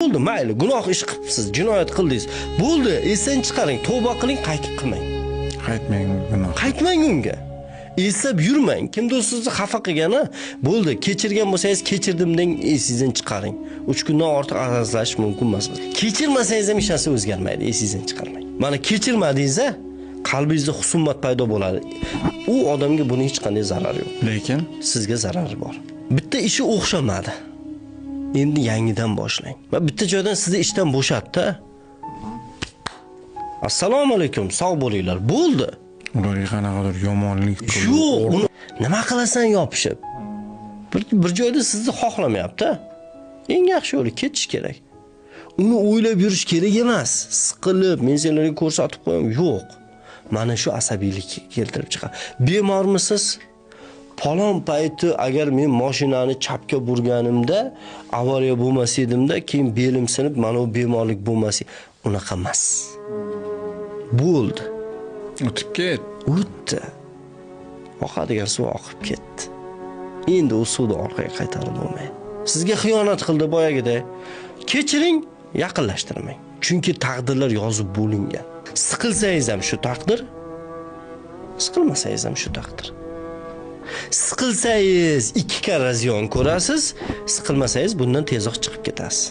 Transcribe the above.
Bo'ldi, mayli, gunoh ish qilibsiz, jinoyat qildingiz. Bo'ldi, esdan chiqaring, tavba qiling, qaytib qilmang. Qaytmang gunoh. Qaytmang unga. Eslab yurmang. Kimdir sizni xafa qilgani, bo'ldi, kechirgan bo'lsangiz kechirdim deng, esingizdan chiqaring. 3 kundan ortiq arazlashish mumkin emas. Kechirmasangiz ham hech narsa o'zgarmaydi, esingizdan chiqarmang. Mana kechirmadingiz-a, qalbingizda husumat paydo bo'ladi. U odamga buning hech qanday zarari yo'q. Lekin Sizga zarari bor. Bitta ishi o'xshamadi. Endi yangidan boshlang. Va bitta joydan sizni ishdan bo'shatdi. Assalomu alaykum, sog' bo'linglar. Bo'ldi. ularga qanaqadir yomonlik Yo'q, uni nima qilasan yopishib? Bir joyda sizni xohlamayapti. Eng yaxshi yo'li ketish kerak. Uni o'ylab yurish kerak emas. Siqilib, men senlarga ko'rsatib qo'yam. Yo'q. Mana shu asabiylik keltirib chiqadi. Bemormisiz? Falon payti agar men mashinani chapga burganimda, avariya bo'lmas edimda, keyin belim sinib, mana bu bemorlik bo'lmasa, unaqa emas. Bo'ldi. o'tib ket. O'tdi. Oqadigan suv oqib ketdi. Endi u suvni orqaga qaytarib bo'lmaydi. Sizga xiyonat qildi boyagida. Kechiring, yaqinlashtirmang. Chunki taqdirlar yozib bo'lingan. Siqilsangiz ham shu taqdir, siqilmasangiz ham shu taqdir. Siqilsangiz 2 karra ziyon ko'rasiz, siqilmasangiz bundan tezroq chiqib ketasiz.